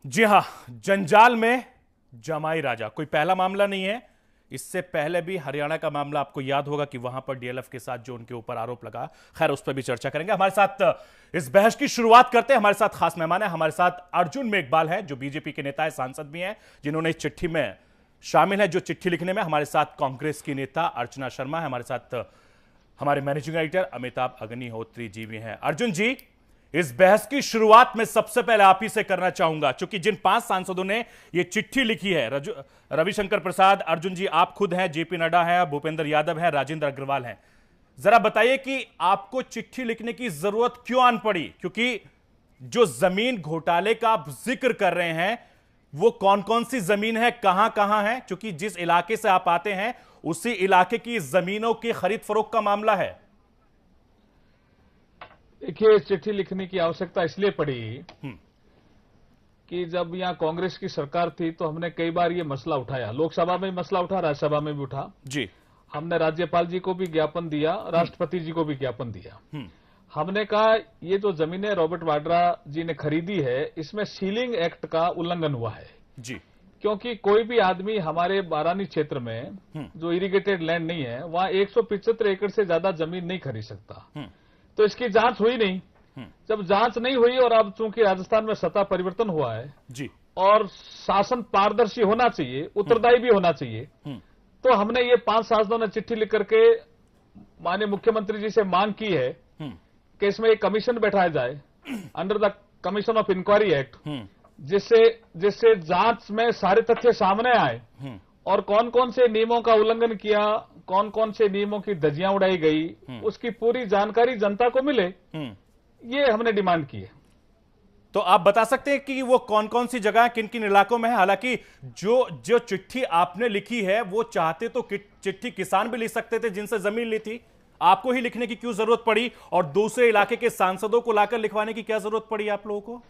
जी हां, जंजाल में जमाई राजा कोई पहला मामला नहीं है। इससे पहले भी हरियाणा का मामला आपको याद होगा कि वहां पर डीएलएफ के साथ जो उनके ऊपर आरोप लगा। खैर, उस पर भी चर्चा करेंगे। हमारे साथ इस बहस की शुरुआत करते हैं। हमारे साथ खास मेहमान है, हमारे साथ अर्जुन मेघवाल है जो बीजेपी के नेता है, सांसद भी हैं, जिन्होंने इस चिट्ठी में शामिल है, जो चिट्ठी लिखने में। हमारे साथ कांग्रेस की नेता अर्चना शर्मा है, हमारे साथ हमारे मैनेजिंग एडिटर अमिताभ अग्निहोत्री जी भी हैं। अर्जुन जी, इस बहस की शुरुआत में सबसे पहले आप ही से करना चाहूंगा, क्योंकि जिन 5 सांसदों ने यह चिट्ठी लिखी है, रविशंकर प्रसाद, अर्जुन जी आप खुद हैं, जेपी नड्डा है, भूपेंद्र यादव है, राजेंद्र अग्रवाल हैं। जरा बताइए कि आपको चिट्ठी लिखने की जरूरत क्यों आन पड़ी, क्योंकि जो जमीन घोटाले का आप जिक्र कर रहे हैं वो कौन कौन सी जमीन है, कहां कहां है, क्योंकि जिस इलाके से आप आते हैं उसी इलाके की जमीनों की खरीद फरोख्त का मामला है। देखिए, चिट्ठी लिखने की आवश्यकता इसलिए पड़ी कि जब यहां कांग्रेस की सरकार थी तो हमने कई बार ये मसला उठाया। लोकसभा में मसला उठा, राज्यसभा में भी उठा जी। हमने राज्यपाल जी को भी ज्ञापन दिया, राष्ट्रपति जी को भी ज्ञापन दिया। हमने कहा ये जो जमीनें रॉबर्ट वाड्रा जी ने खरीदी है, इसमें सीलिंग एक्ट का उल्लंघन हुआ है जी। क्योंकि कोई भी आदमी हमारे बारानी क्षेत्र में जो इरिगेटेड लैंड नहीं है वहां 175 एकड़ से ज्यादा जमीन नहीं खरीद सकता। तो इसकी जांच हुई नहीं। जब जांच नहीं हुई और अब चूंकि राजस्थान में सत्ता परिवर्तन हुआ है जी, और शासन पारदर्शी होना चाहिए, उत्तरदायी भी होना चाहिए, तो हमने ये 5 सांसदों ने चिट्ठी लिख करके माननीय मुख्यमंत्री जी से मांग की है कि इसमें एक कमीशन बैठाया जाए under the commission of inquiry act, जिससे जांच में सारे तथ्य सामने आए और कौन कौन से नियमों का उल्लंघन किया, कौन कौन से नियमों की धज्जियां उड़ाई गई, उसकी पूरी जानकारी जनता को मिले। ये हमने डिमांड की है। तो आप बता सकते हैं कि वो कौन कौन सी जगह, किन किन इलाकों में है? हालांकि जो चिट्ठी आपने लिखी है वो चाहते तो चिट्ठी किसान भी लिख सकते थे जिनसे जमीन ली थी। आपको ही लिखने की क्यों जरूरत पड़ी और दूसरे इलाके के सांसदों को लाकर लिखवाने की क्या जरूरत पड़ी आप लोगों को?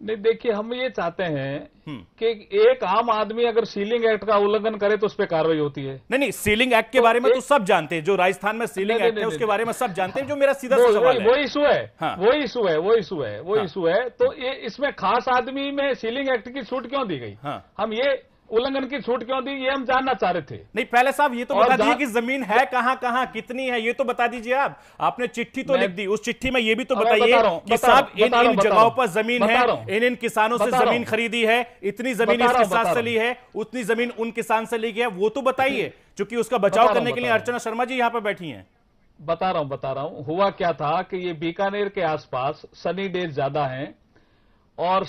नहीं, देखिए, हम ये चाहते हैं कि एक आम आदमी अगर सीलिंग एक्ट का उल्लंघन करे तो उस पर कार्रवाई होती है। नहीं, सीलिंग एक्ट के बारे में तो सब जानते हैं, जो राजस्थान में सीलिंग एक्ट है उसके बारे में सब जानते हैं। जो मेरा सीधा सा सवाल है, वो इशू है, वो इशू है। तो ये इसमें खास आदमी में सीलिंग एक्ट की छूट क्यों दी गई? हम ये उल्लंघन की छूट क्यों दी, ये हम जानना चाह रहे थे। नहीं, पहले साहब ये तो बता दीजिए कि जमीन है कहां कहां, कितनी है, ये तो बता दीजिए। आप आपने चिट्ठी तो लिख दी, उस चिट्ठी में ये भी तो बताइए कि साहब इन इन जगहों पर जमीन है, इन इन किसानों से जमीन खरीदी है, इतनी जमीन इस किसान से ली है, उतनी जमीन उन किसान से ली गई है, वो तो बताइए, क्योंकि उसका बचाव करने के लिए अर्चना शर्मा जी यहां पर बैठी हैं। बता रहा हूं। हुआ क्या था कि ये बीकानेर के आसपास सनी डेज ज्यादा हैं और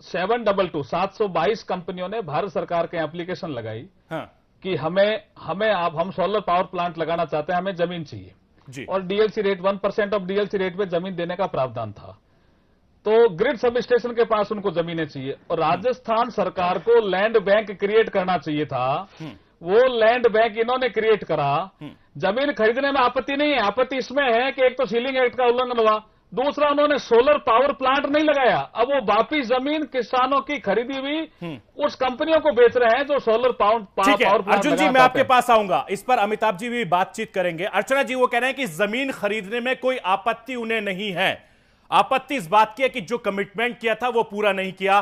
722 कंपनियों ने भारत सरकार के एप्लीकेशन लगाई कि हम सोलर पावर प्लांट लगाना चाहते हैं, हमें जमीन चाहिए जी। और DLC rate 1% of DLC rate पे जमीन देने का प्रावधान था। तो ग्रिड सब स्टेशन के पास उनको जमीनें चाहिए और राजस्थान सरकार को लैंड बैंक क्रिएट करना चाहिए था। वो लैंड बैंक इन्होंने क्रिएट करा। जमीन खरीदने में आपत्ति नहीं है, आपत्ति इसमें है कि एक तो सीलिंग एक्ट का उल्लंघन हुआ, दूसरा उन्होंने सोलर पावर प्लांट नहीं लगाया। अब वो वापिस जमीन किसानों की खरीदी हुई उस कंपनियों को बेच रहे हैं जो सोलर पावर प्लांट। अर्जुन जी, मैं आपके पास आऊंगा, इस पर अमिताभ जी भी बातचीत करेंगे। अर्चना जी वो कह रहे हैं कि जमीन खरीदने में कोई आपत्ति उन्हें नहीं है, आपत्ति इस बात की है कि जो कमिटमेंट किया था वो पूरा नहीं किया।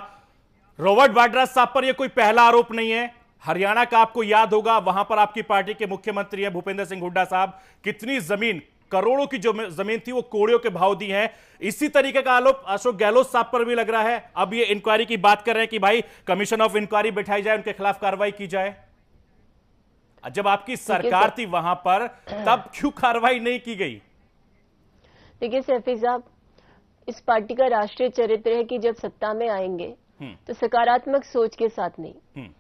रॉबर्ट वाड्रा साहब पर यह कोई पहला आरोप नहीं है। हरियाणा का आपको याद होगा, वहां पर आपकी पार्टी के मुख्यमंत्री है भूपेंद्र सिंह हुड्डा साहब, कितनी जमीन, करोड़ों की जो जमीन थी वो कोड़ियों के भाव दी है। इसी तरीके का आरोप अशोक गहलोत साहब पर भी लग रहा है। अब ये इंक्वायरी की बात कर रहे हैं कि भाई कमीशन ऑफ इंक्वायरी बैठाई जाए, उनके खिलाफ कार्रवाई की जाए। जब आपकी सरकार थी वहां पर, तब क्यों कार्रवाई नहीं की गई? देखिए सैफी साहब, इस पार्टी का राष्ट्रीय चरित्र है कि जब सत्ता में आएंगे तो सकारात्मक सोच के साथ नहीं,